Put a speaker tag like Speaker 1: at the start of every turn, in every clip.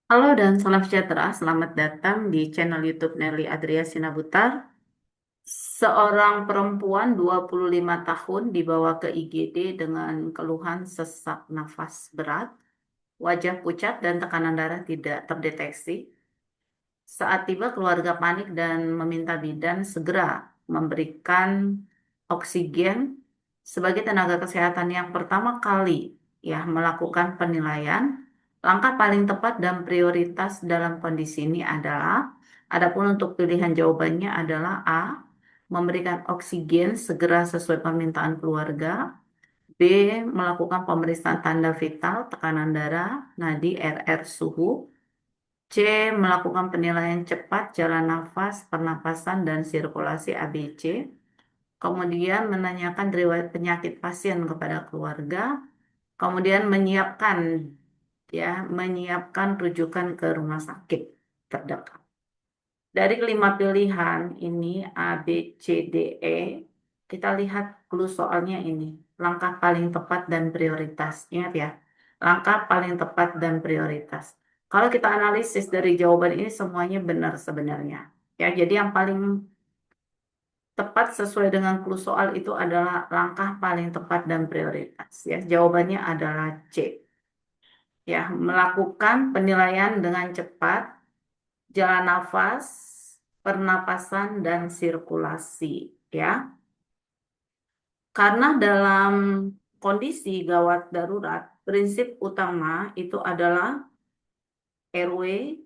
Speaker 1: Halo dan salam sejahtera, selamat datang di channel YouTube Nelly Adria Sinabutar. Seorang perempuan 25 tahun dibawa ke IGD dengan keluhan sesak nafas berat, wajah pucat dan tekanan darah tidak terdeteksi. Saat tiba keluarga panik dan meminta bidan segera memberikan oksigen sebagai tenaga kesehatan yang pertama kali melakukan penilaian. Langkah paling tepat dan prioritas dalam kondisi ini adalah, adapun untuk pilihan jawabannya adalah A, memberikan oksigen segera sesuai permintaan keluarga. B, melakukan pemeriksaan tanda vital, tekanan darah, nadi, RR, suhu. C. Melakukan penilaian cepat jalan nafas, pernapasan, dan sirkulasi ABC. Kemudian menanyakan riwayat penyakit pasien kepada keluarga. Kemudian menyiapkan rujukan ke rumah sakit terdekat. Dari kelima pilihan ini A, B, C, D, E, kita lihat clue soalnya ini. Langkah paling tepat dan prioritas. Ingat ya, langkah paling tepat dan prioritas. Kalau kita analisis dari jawaban ini semuanya benar sebenarnya. Ya, jadi yang paling tepat sesuai dengan clue soal itu adalah langkah paling tepat dan prioritas. Ya, jawabannya adalah C. Ya, melakukan penilaian dengan cepat jalan nafas, pernapasan, dan sirkulasi. Ya, karena dalam kondisi gawat darurat, prinsip utama itu adalah airway,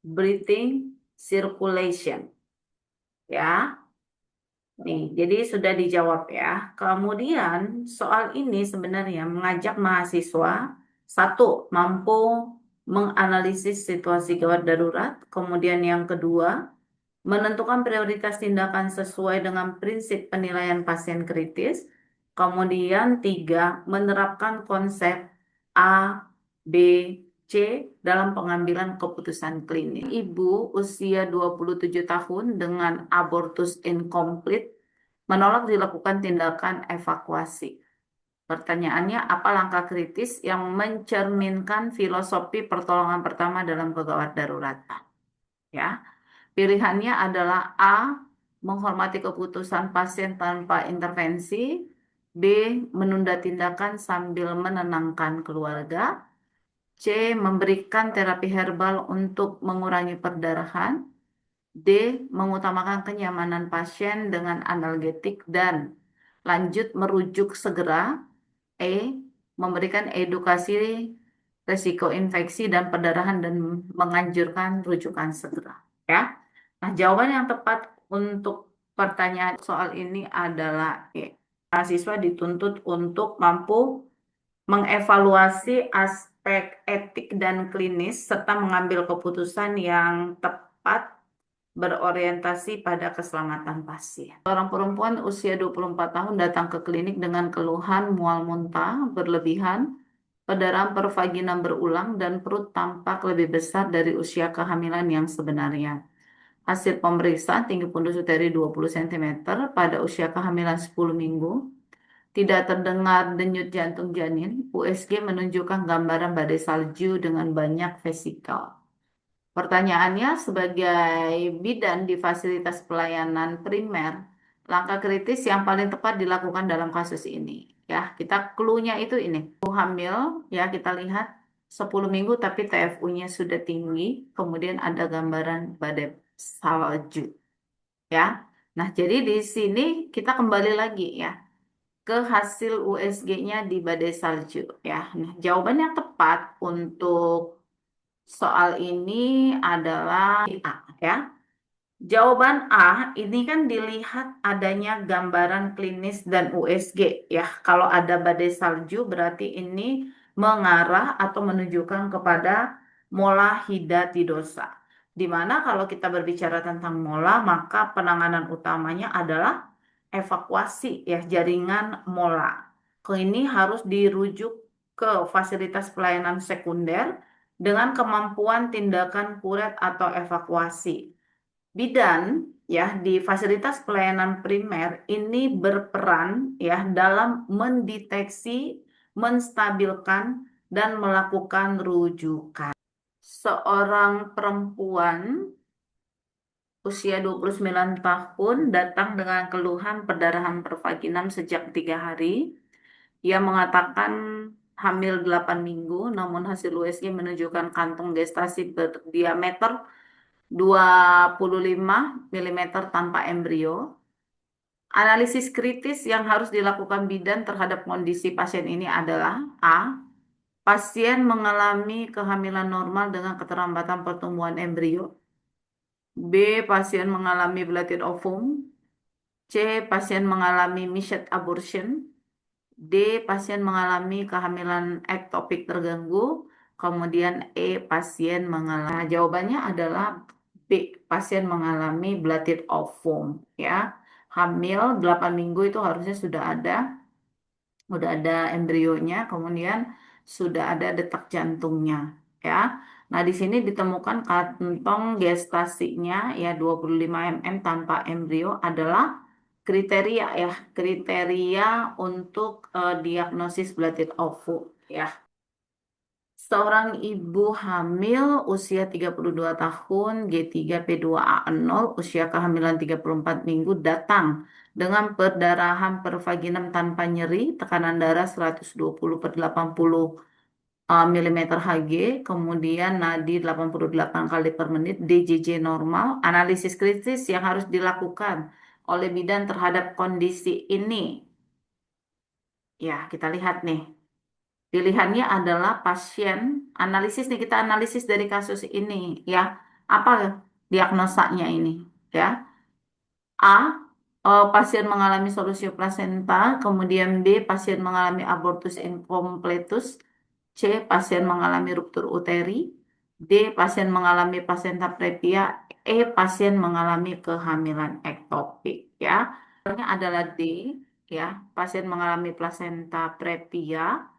Speaker 1: breathing, circulation. Ya, nih, jadi sudah dijawab ya. Kemudian soal ini sebenarnya mengajak mahasiswa satu mampu menganalisis situasi gawat darurat, kemudian yang kedua menentukan prioritas tindakan sesuai dengan prinsip penilaian pasien kritis. Kemudian tiga, menerapkan konsep A, B, C dalam pengambilan keputusan klinis. Ibu usia 27 tahun dengan abortus incomplete menolak dilakukan tindakan evakuasi. Pertanyaannya, apa langkah kritis yang mencerminkan filosofi pertolongan pertama dalam kegawat darurat? Ya. Pilihannya adalah A, menghormati keputusan pasien tanpa intervensi, B, menunda tindakan sambil menenangkan keluarga, C, memberikan terapi herbal untuk mengurangi perdarahan, D, mengutamakan kenyamanan pasien dengan analgetik dan lanjut merujuk segera, E, memberikan edukasi risiko infeksi dan perdarahan dan menganjurkan rujukan segera. Ya. Nah, jawaban yang tepat untuk pertanyaan soal ini adalah E. Mahasiswa dituntut untuk mampu mengevaluasi aspek etik dan klinis serta mengambil keputusan yang tepat berorientasi pada keselamatan pasien. Seorang perempuan usia 24 tahun datang ke klinik dengan keluhan mual muntah berlebihan, perdarahan pervagina berulang, dan perut tampak lebih besar dari usia kehamilan yang sebenarnya. Hasil pemeriksaan tinggi pundus uteri 20 cm pada usia kehamilan 10 minggu. Tidak terdengar denyut jantung janin. USG menunjukkan gambaran badai salju dengan banyak vesikel. Pertanyaannya, sebagai bidan di fasilitas pelayanan primer, langkah kritis yang paling tepat dilakukan dalam kasus ini. Ya, kita clue-nya itu ini. Ibu hamil, ya kita lihat 10 minggu tapi TFU-nya sudah tinggi, kemudian ada gambaran badai salju. Ya, nah jadi di sini kita kembali lagi ya ke hasil USG-nya di badai salju. Ya, nah jawaban yang tepat untuk soal ini adalah A ya. Jawaban A ini kan dilihat adanya gambaran klinis dan USG ya. Kalau ada badai salju berarti ini mengarah atau menunjukkan kepada mola hidatidosa. Di mana kalau kita berbicara tentang mola, maka penanganan utamanya adalah evakuasi ya jaringan mola. Ini harus dirujuk ke fasilitas pelayanan sekunder dengan kemampuan tindakan kuret atau evakuasi. Bidan ya di fasilitas pelayanan primer ini berperan ya dalam mendeteksi, menstabilkan dan melakukan rujukan. Seorang perempuan usia 29 tahun datang dengan keluhan perdarahan pervaginam sejak 3 hari. Ia mengatakan hamil 8 minggu, namun hasil USG menunjukkan kantong gestasi berdiameter 25 mm tanpa embrio. Analisis kritis yang harus dilakukan bidan terhadap kondisi pasien ini adalah A. Pasien mengalami kehamilan normal dengan keterlambatan pertumbuhan embrio. B. Pasien mengalami blighted ovum. C. Pasien mengalami misset abortion. D. Pasien mengalami kehamilan ektopik terganggu. Kemudian E. Pasien mengalami. Nah, jawabannya adalah B. Pasien mengalami blighted ovum. Ya, hamil 8 minggu itu harusnya sudah ada embrionya, kemudian sudah ada detak jantungnya. Ya, nah di sini ditemukan kantong gestasinya ya 25 mm tanpa embrio adalah kriteria ya, kriteria untuk diagnosis blighted ovum ya. Seorang ibu hamil usia 32 tahun, G3P2A0, usia kehamilan 34 minggu datang dengan perdarahan pervaginam tanpa nyeri, tekanan darah 120/80 mm Hg, kemudian nadi 88 kali per menit, DJJ normal. Analisis kritis yang harus dilakukan oleh bidan terhadap kondisi ini. Ya, kita lihat nih. Pilihannya adalah pasien analisis nih, kita analisis dari kasus ini ya. Apa diagnosanya ini ya? A, pasien mengalami solusio plasenta, kemudian B, pasien mengalami abortus incompletus, C, pasien mengalami ruptur uteri, D, pasien mengalami plasenta previa, E, pasien mengalami kehamilan ektopik ya. Ini adalah D ya, pasien mengalami plasenta previa.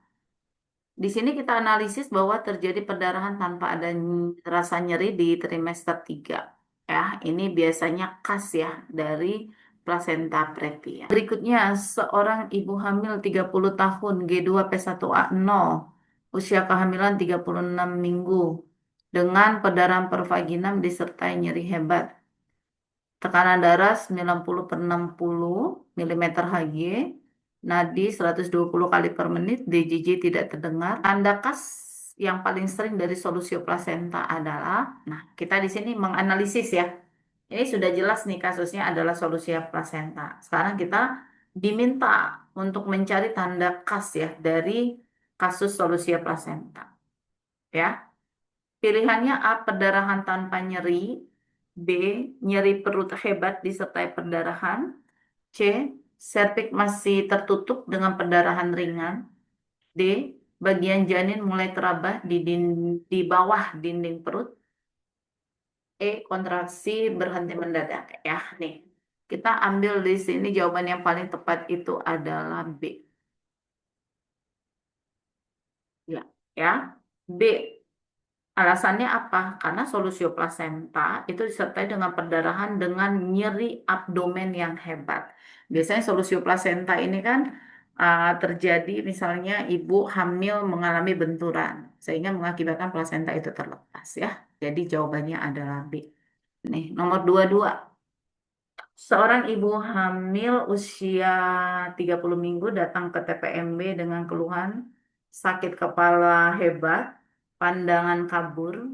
Speaker 1: Di sini kita analisis bahwa terjadi perdarahan tanpa ada rasa nyeri di trimester 3. Ya, ini biasanya khas ya dari plasenta previa. Berikutnya, seorang ibu hamil 30 tahun G2P1A0, usia kehamilan 36 minggu dengan perdarahan pervaginam disertai nyeri hebat. Tekanan darah 90/60 mm Hg, nadi 120 kali per menit, DJJ tidak terdengar. Tanda khas yang paling sering dari solusio plasenta adalah, nah kita di sini menganalisis ya. Ini sudah jelas nih kasusnya adalah solusio plasenta. Sekarang kita diminta untuk mencari tanda khas ya dari kasus solusio plasenta. Ya, pilihannya A. Perdarahan tanpa nyeri. B. Nyeri perut hebat disertai perdarahan. C. Serviks masih tertutup dengan perdarahan ringan. D. Bagian janin mulai terabah di bawah dinding perut. E. Kontraksi berhenti mendadak. Ya, nih. Kita ambil di sini jawaban yang paling tepat itu adalah B. Ya, ya. B. Alasannya apa? Karena solusio plasenta itu disertai dengan perdarahan dengan nyeri abdomen yang hebat. Biasanya solusio plasenta ini kan terjadi misalnya ibu hamil mengalami benturan sehingga mengakibatkan plasenta itu terlepas ya. Jadi jawabannya adalah B. Nih, nomor 22. Seorang ibu hamil usia 30 minggu datang ke TPMB dengan keluhan sakit kepala hebat, pandangan kabur,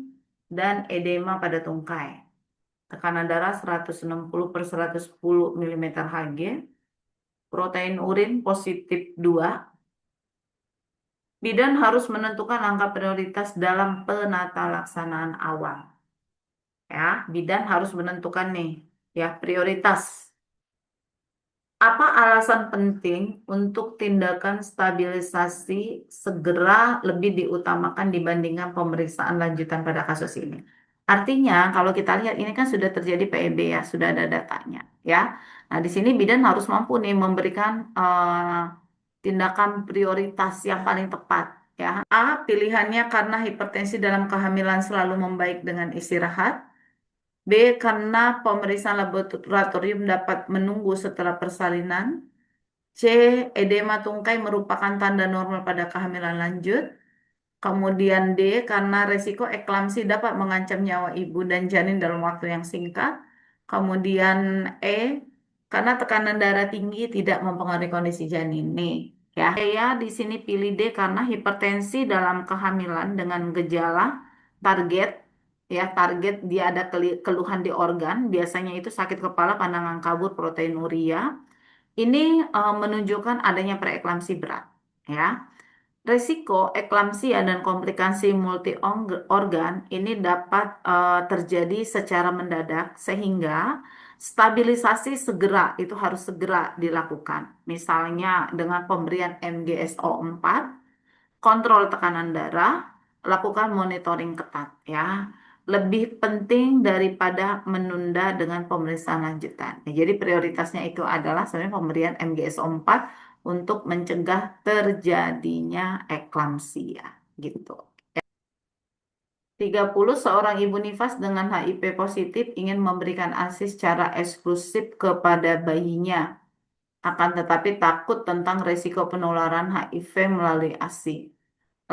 Speaker 1: dan edema pada tungkai. Tekanan darah 160/110 mm Hg, protein urin positif 2. Bidan harus menentukan langkah prioritas dalam penata laksanaan awal. Ya, bidan harus menentukan nih, ya, prioritas. Apa alasan penting untuk tindakan stabilisasi segera lebih diutamakan dibandingkan pemeriksaan lanjutan pada kasus ini? Artinya, kalau kita lihat ini kan sudah terjadi PEB ya, sudah ada datanya ya. Nah, di sini bidan harus mampu nih memberikan tindakan prioritas yang paling tepat ya. A, pilihannya karena hipertensi dalam kehamilan selalu membaik dengan istirahat. B, karena pemeriksaan laboratorium dapat menunggu setelah persalinan. C. Edema tungkai merupakan tanda normal pada kehamilan lanjut. Kemudian D, karena resiko eklamsi dapat mengancam nyawa ibu dan janin dalam waktu yang singkat. Kemudian E, karena tekanan darah tinggi tidak mempengaruhi kondisi janin. Nih, ya. Saya di sini pilih D karena hipertensi dalam kehamilan dengan gejala target, ya target dia ada keluhan di organ, biasanya itu sakit kepala, pandangan kabur, proteinuria. Ini menunjukkan adanya preeklamsi berat, ya. Risiko eklamsia dan komplikasi multi organ ini dapat terjadi secara mendadak sehingga stabilisasi segera itu harus segera dilakukan. Misalnya dengan pemberian MGSO4, kontrol tekanan darah, lakukan monitoring ketat ya. Lebih penting daripada menunda dengan pemeriksaan lanjutan. Nah, jadi prioritasnya itu adalah sebenarnya pemberian MGSO4 untuk mencegah terjadinya eklamsia gitu. 30, seorang ibu nifas dengan HIV positif ingin memberikan ASI secara eksklusif kepada bayinya, akan tetapi takut tentang risiko penularan HIV melalui ASI.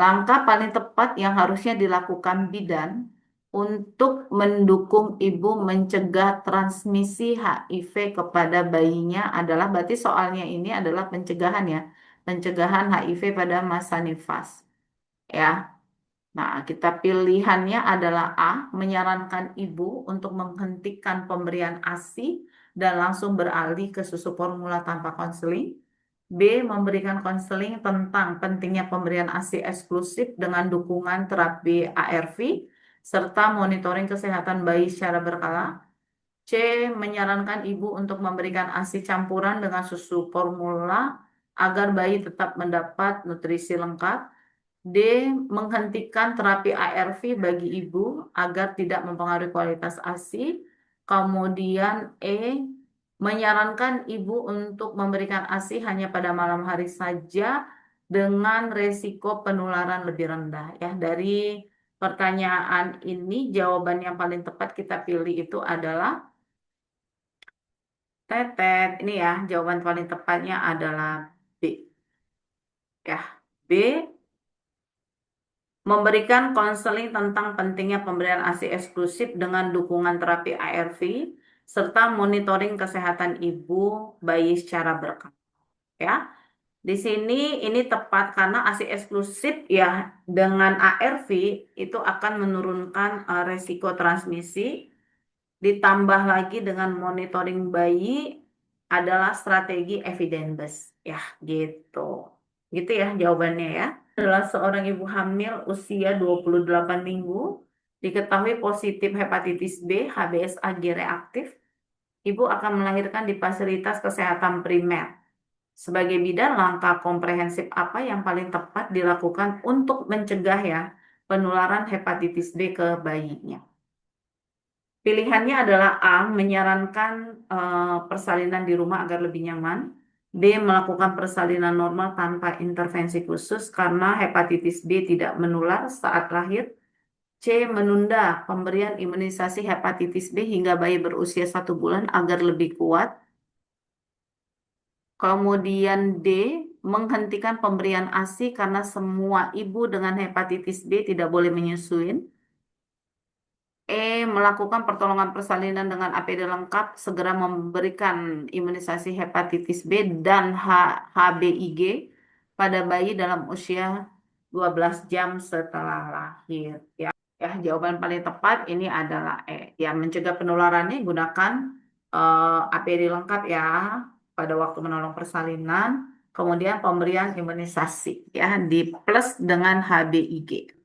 Speaker 1: Langkah paling tepat yang harusnya dilakukan bidan untuk mendukung ibu mencegah transmisi HIV kepada bayinya adalah, berarti soalnya ini adalah pencegahan ya, pencegahan HIV pada masa nifas. Ya, nah kita pilihannya adalah A, menyarankan ibu untuk menghentikan pemberian ASI dan langsung beralih ke susu formula tanpa konseling. B, memberikan konseling tentang pentingnya pemberian ASI eksklusif dengan dukungan terapi ARV serta monitoring kesehatan bayi secara berkala. C, menyarankan ibu untuk memberikan ASI campuran dengan susu formula agar bayi tetap mendapat nutrisi lengkap. D, menghentikan terapi ARV bagi ibu agar tidak mempengaruhi kualitas ASI. Kemudian E, menyarankan ibu untuk memberikan ASI hanya pada malam hari saja dengan resiko penularan lebih rendah. Ya, dari pertanyaan ini jawaban yang paling tepat kita pilih itu adalah tetet. Ini ya, jawaban paling tepatnya adalah B. Ya, B, memberikan konseling tentang pentingnya pemberian ASI eksklusif dengan dukungan terapi ARV serta monitoring kesehatan ibu bayi secara berkala. Ya, di sini ini tepat karena ASI eksklusif ya dengan ARV itu akan menurunkan resiko transmisi, ditambah lagi dengan monitoring bayi adalah strategi evidence based ya gitu. Gitu ya jawabannya ya. Adalah seorang ibu hamil usia 28 minggu, diketahui positif hepatitis B, HBsAg reaktif. Ibu akan melahirkan di fasilitas kesehatan primer. Sebagai bidan, langkah komprehensif apa yang paling tepat dilakukan untuk mencegah ya penularan hepatitis B ke bayinya? Pilihannya adalah A, menyarankan persalinan di rumah agar lebih nyaman. B, melakukan persalinan normal tanpa intervensi khusus karena hepatitis B tidak menular saat lahir. C, menunda pemberian imunisasi hepatitis B hingga bayi berusia 1 bulan agar lebih kuat. Kemudian D, menghentikan pemberian ASI karena semua ibu dengan hepatitis B tidak boleh menyusui. E, melakukan pertolongan persalinan dengan APD lengkap, segera memberikan imunisasi hepatitis B dan HBIG pada bayi dalam usia 12 jam setelah lahir. Ya, jawaban paling tepat ini adalah E. Ya, mencegah penularannya gunakan APD lengkap ya pada waktu menolong persalinan, kemudian pemberian imunisasi ya di plus dengan HBIG.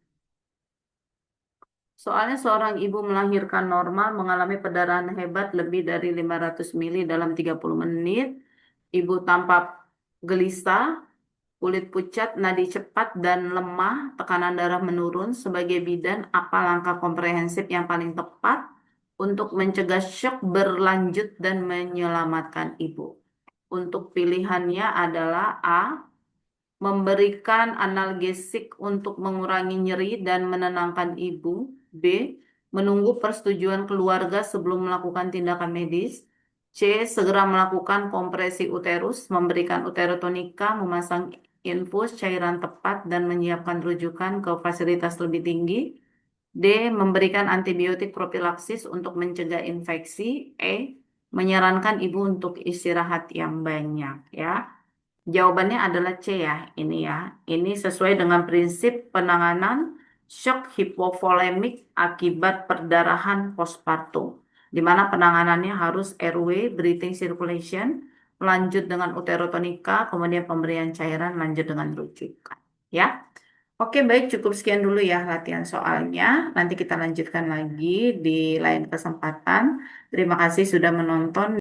Speaker 1: Soalnya seorang ibu melahirkan normal mengalami perdarahan hebat lebih dari 500 mili dalam 30 menit. Ibu tampak gelisah, kulit pucat, nadi cepat dan lemah, tekanan darah menurun. Sebagai bidan, apa langkah komprehensif yang paling tepat untuk mencegah shock berlanjut dan menyelamatkan ibu? Untuk pilihannya adalah A, memberikan analgesik untuk mengurangi nyeri dan menenangkan ibu. B, menunggu persetujuan keluarga sebelum melakukan tindakan medis. C, segera melakukan kompresi uterus, memberikan uterotonika, memasang infus cairan tepat dan menyiapkan rujukan ke fasilitas lebih tinggi. D. Memberikan antibiotik profilaksis untuk mencegah infeksi. E. Menyarankan ibu untuk istirahat yang banyak ya. Jawabannya adalah C ya, ini ya. Ini sesuai dengan prinsip penanganan shock hipovolemik akibat perdarahan postpartum, di mana penanganannya harus airway, breathing circulation, lanjut dengan uterotonika, kemudian pemberian cairan, lanjut dengan rujukan. Ya, oke baik cukup sekian dulu ya latihan soalnya. Nanti kita lanjutkan lagi di lain kesempatan. Terima kasih sudah menonton.